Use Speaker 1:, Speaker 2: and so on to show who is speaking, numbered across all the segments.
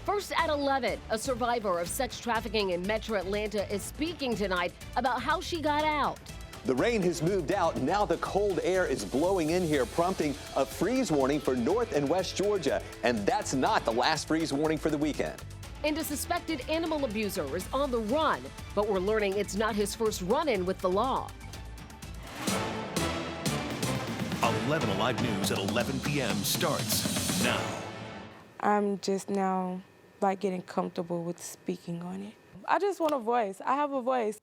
Speaker 1: First at 11, a survivor of sex trafficking in Metro Atlanta is speaking tonight about how she got out.
Speaker 2: The rain has moved out. Now the cold air is blowing in here, prompting a freeze warning for North and West Georgia. And that's not the last freeze warning for the weekend.
Speaker 1: And a suspected animal abuser is on the run, but we're learning it's not his first run-in with the law.
Speaker 3: 11 Alive News at 11 p.m. starts now.
Speaker 4: I'm just now getting comfortable with speaking on it. I just want a voice. I have a voice.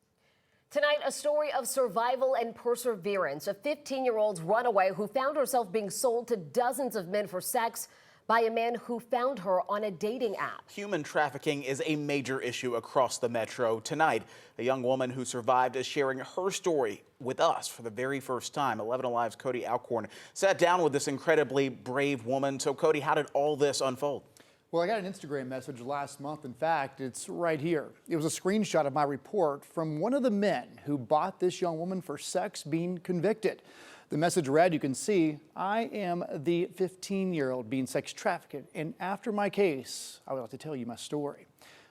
Speaker 1: Tonight, a story of survival and perseverance. A 15-year-old's runaway who found herself being sold to dozens of men for sex by a man who found her on a dating app.
Speaker 5: Human trafficking is a major issue across the metro. Tonight, a young woman who survived is sharing her story with us for the very first time. 11 Alive's Cody Alcorn sat down with this incredibly brave woman. So, Cody, how did all this unfold?
Speaker 6: Well, I got an Instagram message last month. In fact, it's right here. It was a screenshot of my report from one of the men who bought this young woman for sex being convicted. The message read, you can see, I am the 15-year-old being sex trafficked, and after my case, I would like to tell you my story.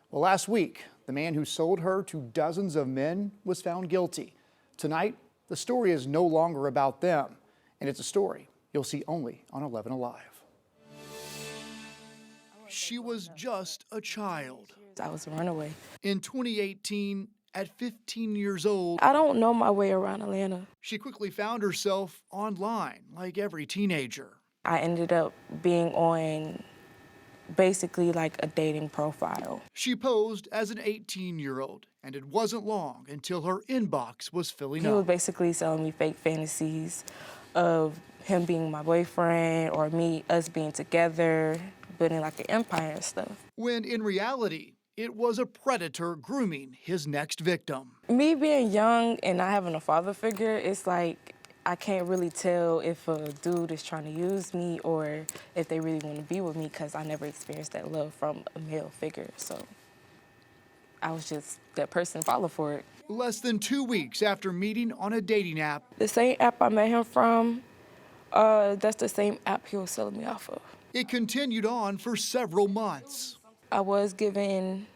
Speaker 6: Well, last week, the man who sold her to dozens of men was found guilty. Tonight, the story is no longer about them, and it's a story you'll see only on 11 Alive. She was just a child.
Speaker 4: I was a runaway.
Speaker 6: In 2018, at 15 years old,
Speaker 4: I don't know my way around Atlanta.
Speaker 6: she quickly found herself online like every teenager.
Speaker 4: I ended up being on basically like a dating profile.
Speaker 6: She posed as an 18-year-old, and it wasn't long until her inbox was filling
Speaker 4: He was
Speaker 6: up.
Speaker 4: basically selling me fake fantasies of him being my boyfriend or us being together, building like an empire and stuff.
Speaker 6: When in reality, it was a predator grooming his next victim.
Speaker 4: Me being young and not having a father figure, it's like I can't really tell if a dude is trying to use me or if they really want to be with me because I never experienced that love from a male figure. So I was just that person follow for it.
Speaker 6: Less than 2 weeks after meeting on a dating app,
Speaker 4: The same app I met him from, that's the same app he was selling me off of.
Speaker 6: it continued on for several months.
Speaker 4: I was given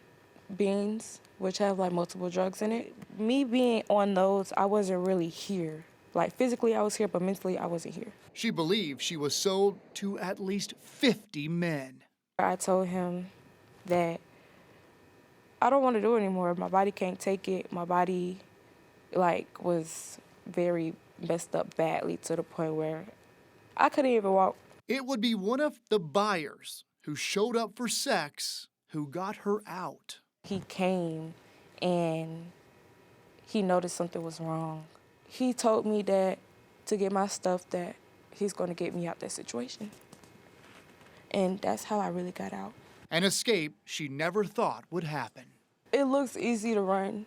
Speaker 4: beans, which have like multiple drugs in it. Me being on those, I wasn't really here. Like physically I was here, but mentally I wasn't here.
Speaker 6: She believed she was sold to at least 50 men.
Speaker 4: I told him that I don't want to do it anymore. My body can't take it. My body was very messed up badly to the point where I couldn't even walk.
Speaker 6: It would be one of the buyers who showed up for sex who got her out.
Speaker 4: He came and he noticed something was wrong. He told me that to get my stuff that he's going to get me out that situation. And that's how I really got out.
Speaker 6: An escape she never thought would happen.
Speaker 4: It looks easy to run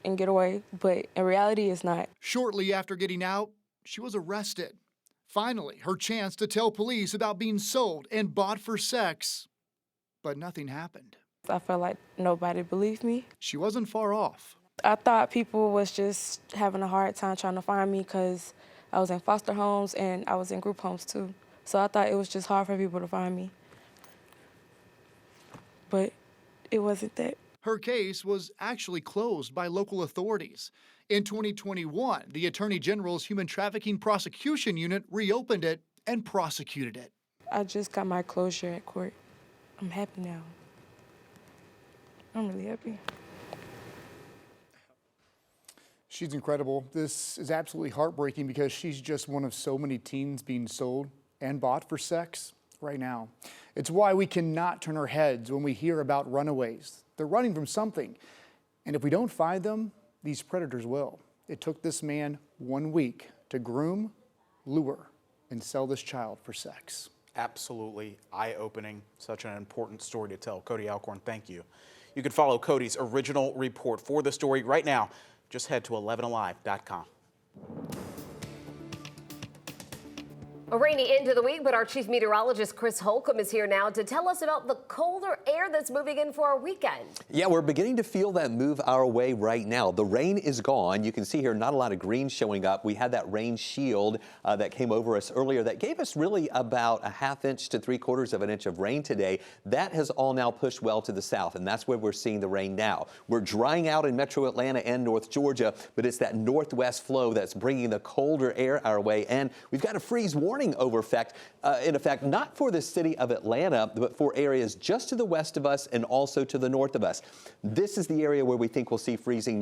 Speaker 4: and get away, but in reality it's not.
Speaker 6: Shortly after getting out, she was arrested. Finally, her chance to tell police about being sold and bought for sex. But nothing happened.
Speaker 4: I felt like nobody believed me.
Speaker 6: She wasn't far off.
Speaker 4: I thought people was just having a hard time trying to find me because I was in foster homes and I was in group homes too. So I thought it was just hard for people to find me. But it wasn't that.
Speaker 6: Her case was actually closed by local authorities. In 2021, the Attorney General's Human Trafficking Prosecution Unit reopened it and prosecuted it.
Speaker 4: I just got my closure at court. I'm happy now. I'm really happy.
Speaker 6: She's incredible. This is absolutely heartbreaking because she's just one of so many teens being sold and bought for sex right now. It's why we cannot turn our heads when we hear about runaways. They're running from something. And if we don't find them, these predators will. It took this man 1 week to groom, lure, and sell this child for sex.
Speaker 5: Absolutely eye-opening. Such an important story to tell. Cody Alcorn, thank you. You can follow Cody's original report for the story right now. Just head to 11alive.com.
Speaker 1: A rainy end to the week, but our chief meteorologist Chris Holcomb is here now to tell us about the colder air that's moving in for our weekend.
Speaker 2: Yeah, we're beginning to feel that move our way right now. The rain is gone. You can see here not a lot of green showing up. We had that rain shield that came over us earlier that gave us really about a ½ inch to 3/4 of an inch of rain today. That has all now pushed well to the south, and that's where we're seeing the rain now. We're drying out in metro Atlanta and North Georgia, but it's that northwest flow that's bringing the colder air our way, and we've got a freeze warning in effect, not for the city of Atlanta, but for areas just to the west of us and also to the north of us. This is the area where we think we'll see freezing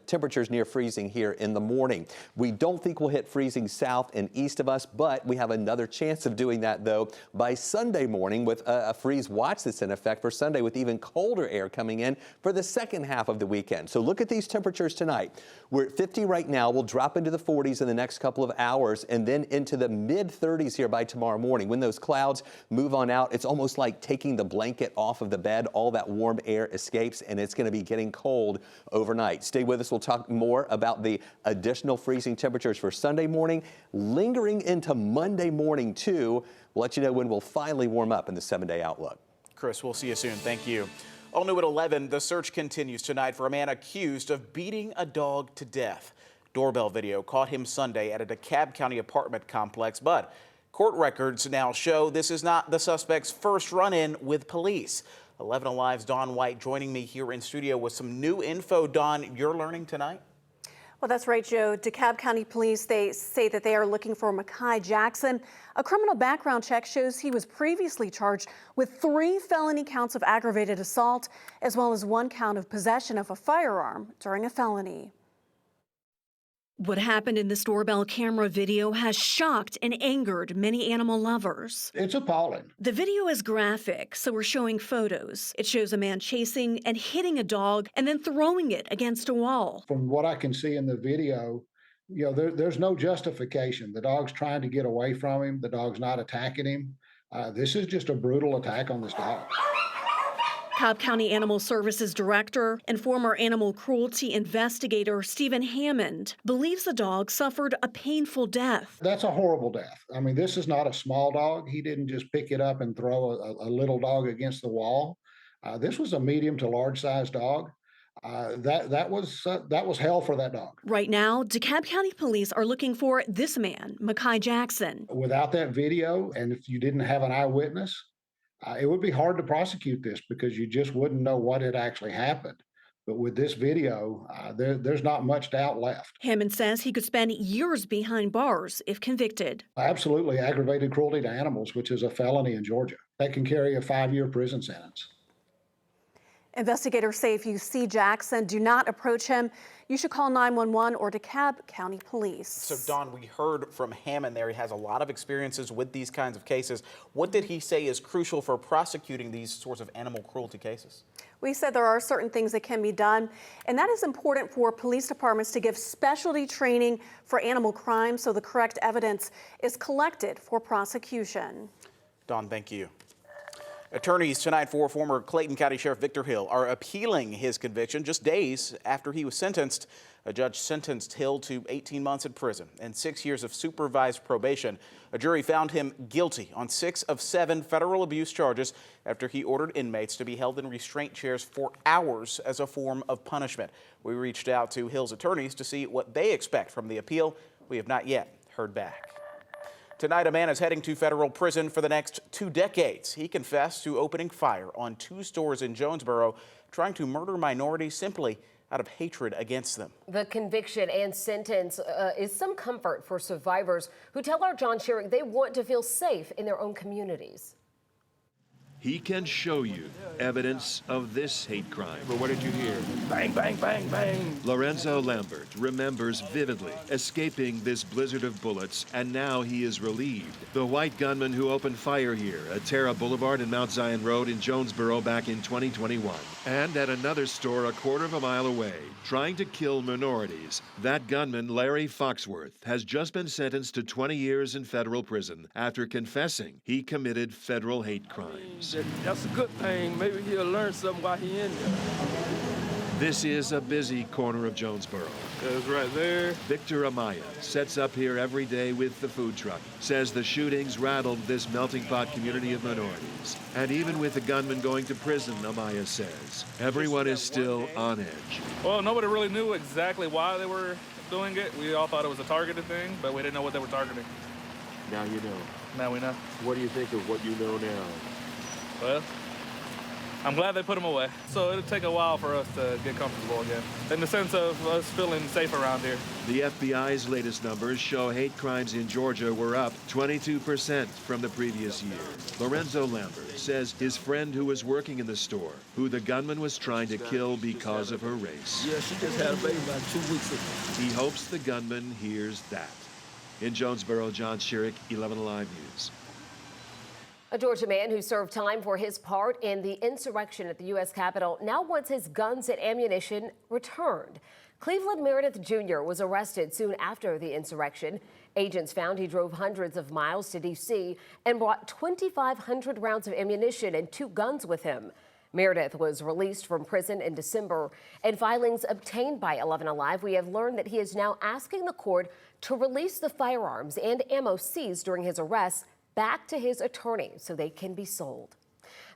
Speaker 2: temperatures near freezing here in the morning. We don't think we'll hit freezing south and east of us, but we have another chance of doing that, though, by Sunday morning with a freeze watch that's in effect for Sunday with even colder air coming in for the second half of the weekend. So look at these temperatures tonight. We're at 50 right now. We'll drop into the 40s in the next couple of hours and then into the mid-30s here by tomorrow morning. When those clouds move on out, it's almost like taking the blanket off of the bed. All that warm air escapes, and it's going to be getting cold overnight. Stay with us. We'll talk more about the additional freezing temperatures for Sunday morning, lingering into Monday morning, too. We'll let you know when we'll finally warm up in the 7-day outlook.
Speaker 5: Chris, we'll see you soon. Thank you. All new at 11, the search continues tonight for a man accused of beating a dog to death. Doorbell video caught him Sunday at a DeKalb County apartment complex, but court records now show this is not the suspect's first run-in with police. 11 Alive's Dawn White joining me here in studio with some new info. Dawn, you're learning tonight?
Speaker 7: Well, that's right, Joe. DeKalb County Police, they say that they are looking for Mekhi Jackson. A criminal background check shows he was previously charged with 3 felony counts of aggravated assault, as well as 1 count of possession of a firearm during a felony.
Speaker 8: What happened in this doorbell camera video has shocked and angered many animal lovers.
Speaker 9: It's appalling.
Speaker 8: The video is graphic, so we're showing photos. It shows a man chasing and hitting a dog and then throwing it against a wall.
Speaker 9: From what I can see in the video, there's no justification. The dog's trying to get away from him. The dog's not attacking him. This is just a brutal attack on this dog.
Speaker 8: Cobb County Animal Services Director and former animal cruelty investigator Stephen Hammond believes the dog suffered a painful death.
Speaker 9: That's a horrible death. I mean, this is not a small dog. He didn't just pick it up and throw a little dog against the wall. This was a medium to large sized dog. That was hell for that dog.
Speaker 8: Right now, DeKalb County Police are looking for this man, Mekhi Jackson.
Speaker 9: Without that video, and if you didn't have an eyewitness, it would be hard to prosecute this because you just wouldn't know what had actually happened. But with this video, there's not much doubt left.
Speaker 8: Hammond says he could spend years behind bars if convicted.
Speaker 9: Absolutely, aggravated cruelty to animals, which is a felony in Georgia. That can carry a 5-year prison sentence.
Speaker 7: Investigators say if you see Jackson, do not approach him. You should call 911 or DeKalb County Police.
Speaker 5: So, Dawn, we heard from Hammond there. He has a lot of experiences with these kinds of cases. What did he say is crucial for prosecuting these sorts of animal cruelty cases?
Speaker 7: We said there are certain things that can be done, and that is important for police departments to give specialty training for animal crime so the correct evidence is collected for prosecution.
Speaker 5: Dawn, thank you. Attorneys tonight for former Clayton County Sheriff Victor Hill are appealing his conviction just days after he was sentenced. A judge sentenced Hill to 18 months in prison and 6 years of supervised probation. A jury found him guilty on 6 of 7 federal abuse charges after he ordered inmates to be held in restraint chairs for hours as a form of punishment. We reached out to Hill's attorneys to see what they expect from the appeal. We have not yet heard back. Tonight, a man is heading to federal prison for the next 2 decades. He confessed to opening fire on 2 stores in Jonesboro, trying to murder minorities simply out of hatred against them.
Speaker 1: The conviction and sentence is some comfort for survivors who tell our John Sherrick they want to feel safe in their own communities.
Speaker 10: He can show you evidence of this hate crime.
Speaker 11: But what did you hear? Bang, bang, bang, bang.
Speaker 10: Lorenzo Lambert remembers vividly escaping this blizzard of bullets, and now he is relieved. The white gunman who opened fire here at Terra Boulevard and Mount Zion Road in Jonesboro back in 2021. And at another store a quarter of a mile away, trying to kill minorities. That gunman, Larry Foxworth, has just been sentenced to 20 years in federal prison after confessing he committed federal hate crimes.
Speaker 11: That's a good thing. Maybe he'll learn something while he's in there.
Speaker 10: This is a busy corner of Jonesboro.
Speaker 11: It's right there.
Speaker 10: Victor Amaya sets up here every day with the food truck. Says the shootings rattled this melting pot community of minorities. And even with the gunman going to prison, Amaya says, everyone is still on edge.
Speaker 11: Well, nobody really knew exactly why they were doing it. We all thought it was a targeted thing, but we didn't know what they were targeting.
Speaker 12: Now you know.
Speaker 11: Now we know.
Speaker 12: What do you think of what you know now?
Speaker 11: Well, I'm glad they put them away. So it'll take a while for us to get comfortable again, in the sense of us feeling safe around here.
Speaker 10: The FBI's latest numbers show hate crimes in Georgia were up 22% from the previous year. Lorenzo Lambert says his friend who was working in the store, who the gunman was trying to kill because of her race.
Speaker 12: Yeah, she just had a baby about 2 weeks ago.
Speaker 10: He hopes the gunman hears that. In Jonesboro, John Schierick, 11 Alive News.
Speaker 1: A Georgia man who served time for his part in the insurrection at the U.S. Capitol now wants his guns and ammunition returned. Cleveland Meredith Jr. was arrested soon after the insurrection. Agents found he drove hundreds of miles to D.C. and brought 2,500 rounds of ammunition and 2 guns with him. Meredith was released from prison in December. In filings obtained by 11 Alive, we have learned that he is now asking the court to release the firearms and ammo seized during his arrest back to his attorney so they can be sold.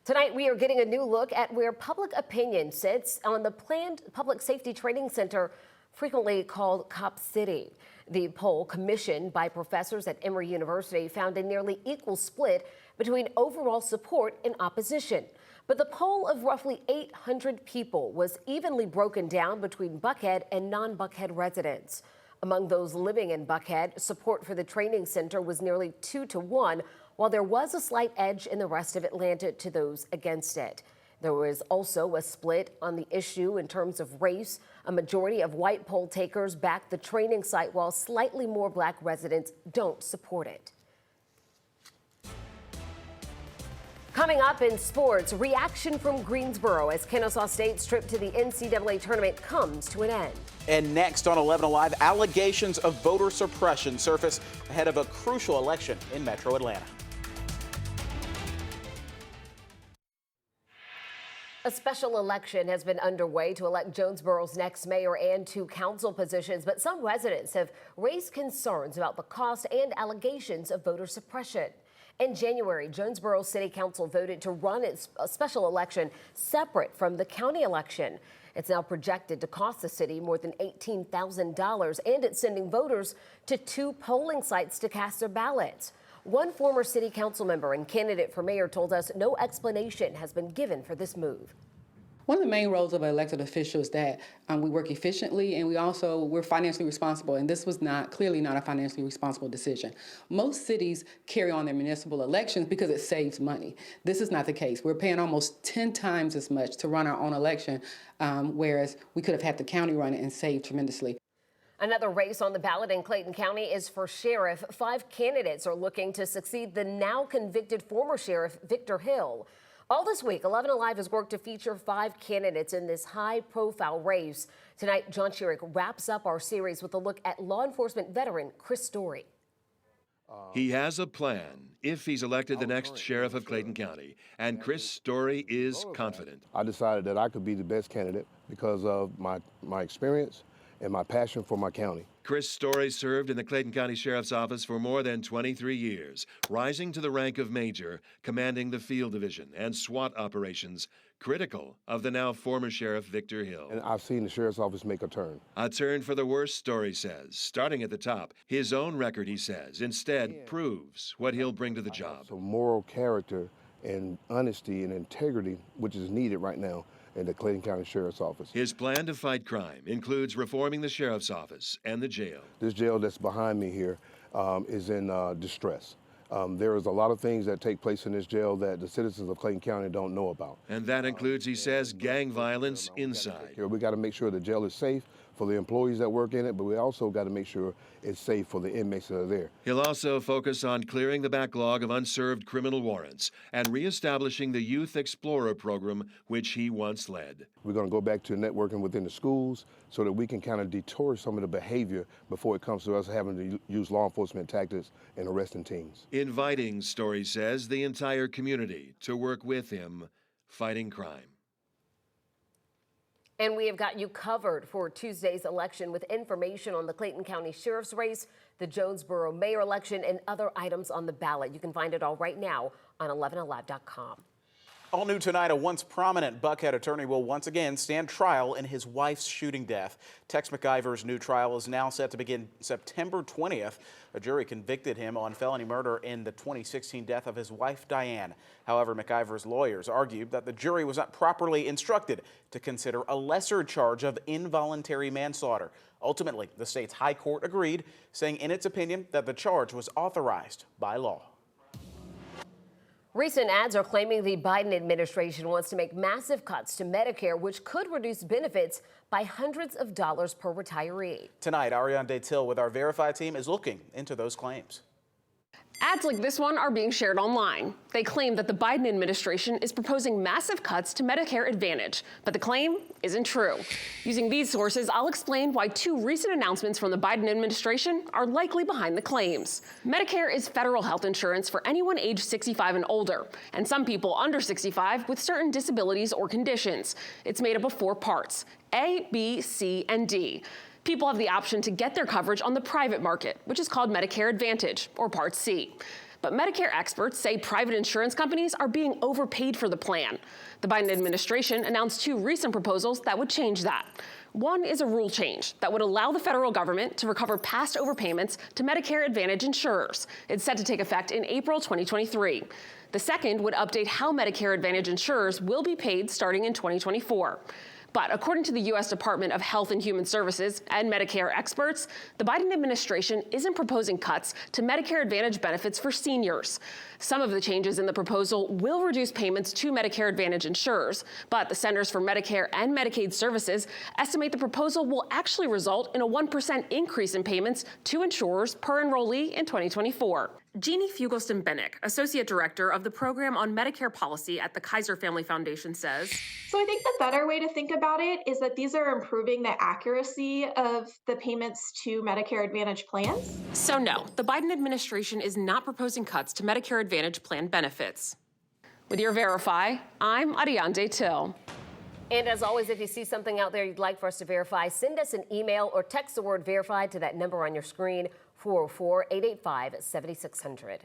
Speaker 1: Tonight, we are getting a new look at where public opinion sits on the planned public safety training center, frequently called Cop City. The poll commissioned by professors at Emory University found a nearly equal split between overall support and opposition. But the poll of roughly 800 people was evenly broken down between Buckhead and non-Buckhead residents. Among those living in Buckhead, support for the training center was nearly 2 to 1, while there was a slight edge in the rest of Atlanta to those against it. There was also a split on the issue in terms of race. A majority of white poll takers backed the training site, while slightly more black residents don't support it. Coming up in sports, reaction from Greensboro as Kennesaw State's trip to the NCAA tournament comes to an end.
Speaker 5: And next on 11 Alive, allegations of voter suppression surface ahead of a crucial election in Metro Atlanta.
Speaker 1: A special election has been underway to elect Jonesboro's next mayor and 2 council positions, but some residents have raised concerns about the cost and allegations of voter suppression. In January, Jonesboro City Council voted to run its special election separate from the county election. It's now projected to cost the city more than $18,000, and it's sending voters to 2 polling sites to cast their ballots. One former city council member and candidate for mayor told us no explanation has been given for this move.
Speaker 13: One of the main roles of an elected official is that we work efficiently, and we're financially responsible, and this was clearly not a financially responsible decision. Most cities carry on their municipal elections because it saves money. This is not the case. We're paying almost 10 times as much to run our own election, whereas we could have had the county run it and saved tremendously.
Speaker 1: Another race on the ballot in Clayton County is for sheriff. 5 candidates are looking to succeed the now convicted former sheriff, Victor Hill. All this week, 11 Alive has worked to feature 5 candidates in this high-profile race. Tonight, John Schierick wraps up our series with a look at law enforcement veteran Chris Story.
Speaker 10: He has a plan if he's elected the next sheriff of Clayton County, and Chris Story is confident.
Speaker 12: I decided that I could be the best candidate because of my experience and my passion for my county.
Speaker 10: Chris Story served in the Clayton County Sheriff's Office for more than 23 years, rising to the rank of major, commanding the field division and SWAT operations, critical of the now former Sheriff Victor Hill.
Speaker 12: And I've seen the Sheriff's Office make a turn.
Speaker 10: A turn for the worse, Story says. Starting at the top, his own record, he says, instead proves what he'll bring to the job.
Speaker 12: So moral character and honesty and integrity, which is needed right now in the Clayton County Sheriff's Office.
Speaker 10: His plan to fight crime includes reforming the Sheriff's Office and the jail.
Speaker 12: This jail that's behind me here is in distress. There is a lot of things that take place in this jail that the citizens of Clayton County don't know about.
Speaker 10: And that includes, he says, gang violence inside.
Speaker 12: We got to make sure the jail is safe for the employees that work in it, but we also got to make sure it's safe for the inmates that are there.
Speaker 10: He'll also focus on clearing the backlog of unserved criminal warrants and reestablishing the Youth Explorer program, which he once led.
Speaker 12: We're going to go back to networking within the schools so that we can kind of detour some of the behavior before it comes to us having to use law enforcement tactics and arresting teens.
Speaker 10: Inviting, Story says, the entire community to work with him fighting crime.
Speaker 1: And we have got you covered for Tuesday's election with information on the Clayton County Sheriff's race, the Jonesboro mayor election, and other items on the ballot. You can find it all right now on 11alive.com.
Speaker 5: All new tonight, a once prominent Buckhead attorney will once again stand trial in his wife's shooting death. Tex McIver's new trial is now set to begin September 20th. A jury convicted him on felony murder in the 2016 death of his wife, Diane. However, McIver's lawyers argued that the jury was not properly instructed to consider a lesser charge of involuntary manslaughter. Ultimately, the state's high court agreed, saying in its opinion that the charge was authorized by law.
Speaker 1: Recent ads are claiming the Biden administration wants to make massive cuts to Medicare, which could reduce benefits by hundreds of dollars per retiree.
Speaker 5: Tonight, Ariane Detil with our Verified team is looking into those claims.
Speaker 14: Ads like this one are being shared online. They claim that the Biden administration is proposing massive cuts to Medicare Advantage, but the claim isn't true. Using these sources, I'll explain why two recent announcements from the Biden administration are likely behind the claims. Medicare is federal health insurance for anyone age 65 and older, and some people under 65 with certain disabilities or conditions. It's made up of 4 parts: A, B, C, and D. People have the option to get their coverage on the private market, which is called Medicare Advantage, or Part C. But Medicare experts say private insurance companies are being overpaid for the plan. The Biden administration announced 2 recent proposals that would change that. One is a rule change that would allow the federal government to recover past overpayments to Medicare Advantage insurers. It's set to take effect in April 2023. The second would update how Medicare Advantage insurers will be paid starting in 2024. But according to the U.S. Department of Health and Human Services and Medicare experts, the Biden administration isn't proposing cuts to Medicare Advantage benefits for seniors. Some of the changes in the proposal will reduce payments to Medicare Advantage insurers, but the Centers for Medicare and Medicaid Services estimate the proposal will actually result in a 1% increase in payments to insurers per enrollee in 2024. Jeannie Fugelston-Bennick, Associate Director of the Program on Medicare Policy at the Kaiser Family Foundation, says,
Speaker 15: So I think the better way to think about it is that these are improving the accuracy of the payments to Medicare Advantage plans.
Speaker 14: So no, the Biden administration is not proposing cuts to Medicare Advantage plan benefits. With your Verify, I'm Ariane Detil.
Speaker 1: And as always, if you see something out there you'd like for us to verify, send us an email or text the word verified to that number on your screen, 404-885-7600.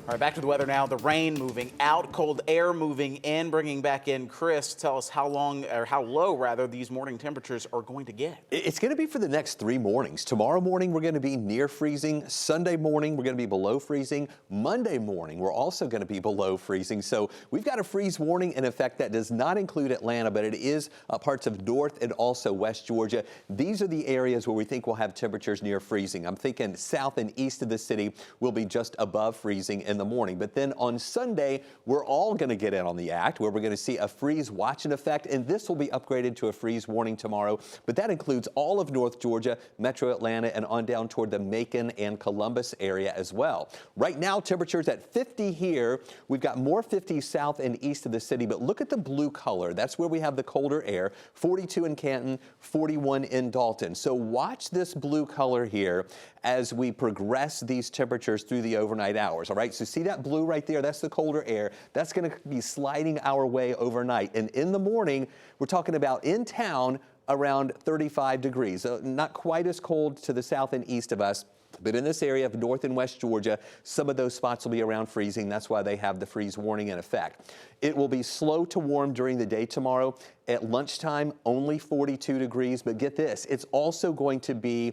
Speaker 5: All right, back to the weather now. The rain moving out, cold air moving in, bringing back in Chris. Tell us how low these morning temperatures are going to get.
Speaker 2: It's going to be for the next 3 mornings. Tomorrow morning, we're going to be near freezing. Sunday morning, we're going to be below freezing. Monday morning, we're also going to be below freezing. So we've got a freeze warning in effect that does not include Atlanta, but it is parts of North and also West Georgia. These are the areas where we think we'll have temperatures near freezing. I'm thinking south and east of the city will be just above freezing in the morning. But then on Sunday, we're all going to get in on the act where we're going to see a freeze watch in effect, and this will be upgraded to a freeze warning tomorrow. But that includes all of North Georgia, Metro Atlanta, and on down toward the Macon and Columbus area as well. Right now, temperatures at 50 here. We've got more 50s south and east of the city, but look at the blue color. That's where we have the colder air. 42 in Canton, 41 in Dalton. So watch this blue color here as we progress these temperatures through the overnight hours. All right, so see that blue right there? That's the colder air. That's going to be sliding our way overnight. And in the morning, we're talking about in town around 35 degrees. So not quite as cold to the south and east of us. But in this area of North and West Georgia, some of those spots will be around freezing. That's why they have the freeze warning in effect. It will be slow to warm during the day tomorrow. At lunchtime, only 42 degrees. But get this, it's also going to be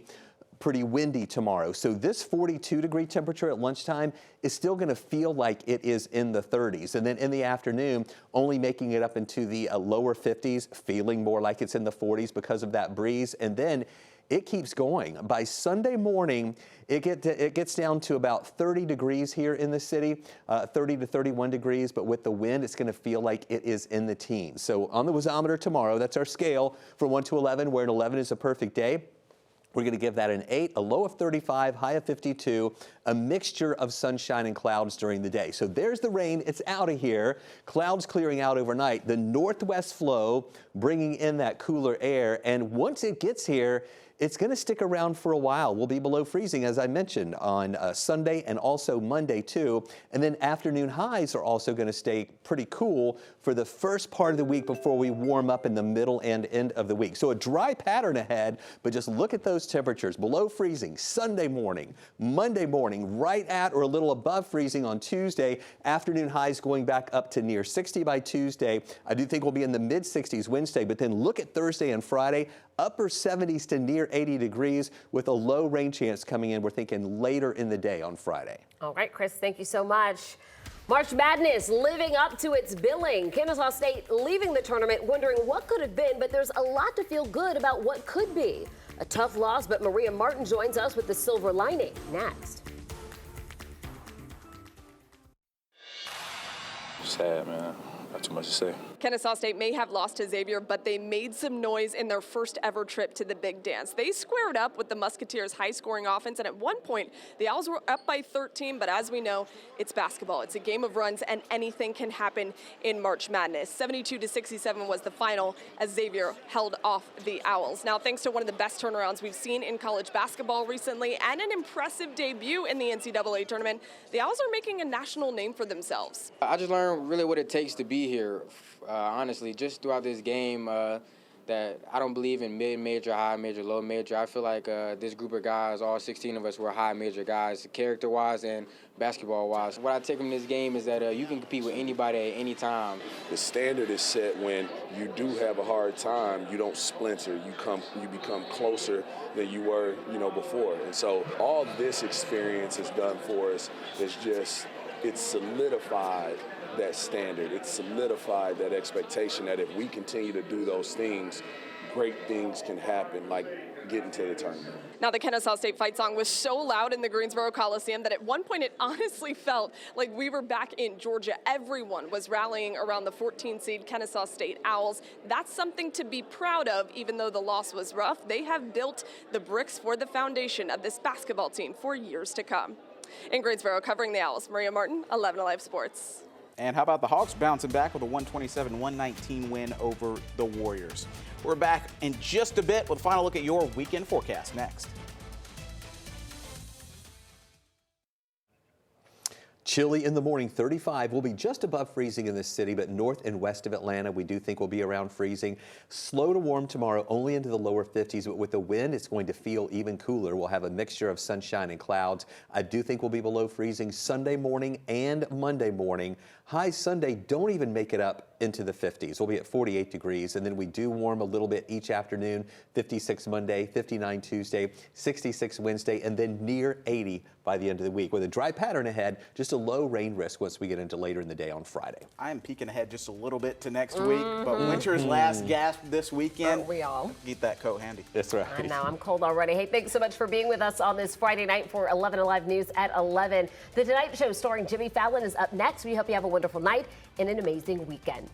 Speaker 2: pretty windy tomorrow. So this 42-degree temperature at lunchtime is still going to feel like it is in the 30s. And then in the afternoon, only making it up into the lower 50s, feeling more like it's in the 40s because of that breeze. And then it keeps going. By Sunday morning, it gets down to about 30 degrees here in the city, 30 to 31 degrees. But with the wind, it's going to feel like it is in the teens. So on the wazometer tomorrow, that's our scale from 1 to 11, where an 11 is a perfect day. We're going to give that an 8, a low of 35, high of 52, a mixture of sunshine and clouds during the day. So there's the rain. It's out of here. Clouds clearing out overnight. The northwest flow bringing in that cooler air. And once it gets here, it's going to stick around for a while. We'll be below freezing, as I mentioned, on Sunday and also Monday, too. And then afternoon highs are also going to stay pretty cool for the first part of the week before we warm up in the middle and end of the week. So a dry pattern ahead, but just look at those temperatures. Below freezing Sunday morning, Monday morning, right at or a little above freezing on Tuesday. Afternoon highs going back up to near 60 by Tuesday. I do think we'll be in the mid-60s Wednesday, but then look at Thursday and Friday, upper 70s to near 80 degrees with a low rain chance coming in. We're thinking later in the day on Friday.
Speaker 1: All right, Chris, thank you so much. March Madness living up to its billing. Kennesaw State leaving the tournament wondering what could have been, but there's a lot to feel good about what could be. A tough loss, but Maria Martin joins us with the silver lining next.
Speaker 11: Sad, man. Not too much to say.
Speaker 16: Kennesaw State may have lost to Xavier, but they made some noise in their first ever trip to the Big Dance. They squared up with the Musketeers' high-scoring offense, and at one point, the Owls were up by 13, but as we know, it's basketball. It's a game of runs, and anything can happen in March Madness. 72-67 was the final as Xavier held off the Owls. Now, thanks to one of the best turnarounds we've seen in college basketball recently and an impressive debut in the NCAA tournament, the Owls are making a national name for themselves.
Speaker 17: I just learned really what it takes to be here. Honestly, just throughout this game, that I don't believe in mid-major, high-major, low-major. I feel like this group of guys, all 16 of us, were high-major guys, character-wise and basketball-wise. What I take from this game is that you can compete with anybody at any time.
Speaker 18: The standard is set when you do have a hard time, you don't splinter. You become closer than you were, before. And so all this experience has done for us is just, it's solidified that standard. It's solidified that expectation that if we continue to do those things, great things can happen, like getting to the tournament.
Speaker 16: Now, the Kennesaw State fight song was so loud in the Greensboro Coliseum that at one point it honestly felt like we were back in Georgia. Everyone was rallying around the 14-seed Kennesaw State Owls. That's something to be proud of, even though the loss was rough. They have built the bricks for the foundation of this basketball team for years to come. In Greensboro, covering the Owls, Maria Martin, 11 Alive Sports.
Speaker 5: And how about the Hawks bouncing back with a 127-119 win over the Warriors? We're back in just a bit with a final look at your weekend forecast next.
Speaker 2: Chilly in the morning, 35. We'll be just above freezing in this city, but north and west of Atlanta, we do think we'll be around freezing. Slow to warm tomorrow, only into the lower 50s, but with the wind, it's going to feel even cooler. We'll have a mixture of sunshine and clouds. I do think we'll be below freezing Sunday morning and Monday morning. Highs Sunday don't even make it up into the 50s. We'll be at 48 degrees, and then we do warm a little bit each afternoon. 56 Monday, 59 Tuesday, 66 Wednesday, and then near 80 by the end of the week. With a dry pattern ahead, just a low rain risk once we get into later in the day on Friday.
Speaker 5: I am peeking ahead just a little bit to next week, but winter's last gasp this weekend.
Speaker 1: Aren't we all?
Speaker 5: Keep that coat handy.
Speaker 2: That's right.
Speaker 1: I know, I'm cold already. Hey, thanks so much for being with us on this Friday night for 11 Alive News at 11. The Tonight Show starring Jimmy Fallon is up next. We hope you have a wonderful night and an amazing weekend.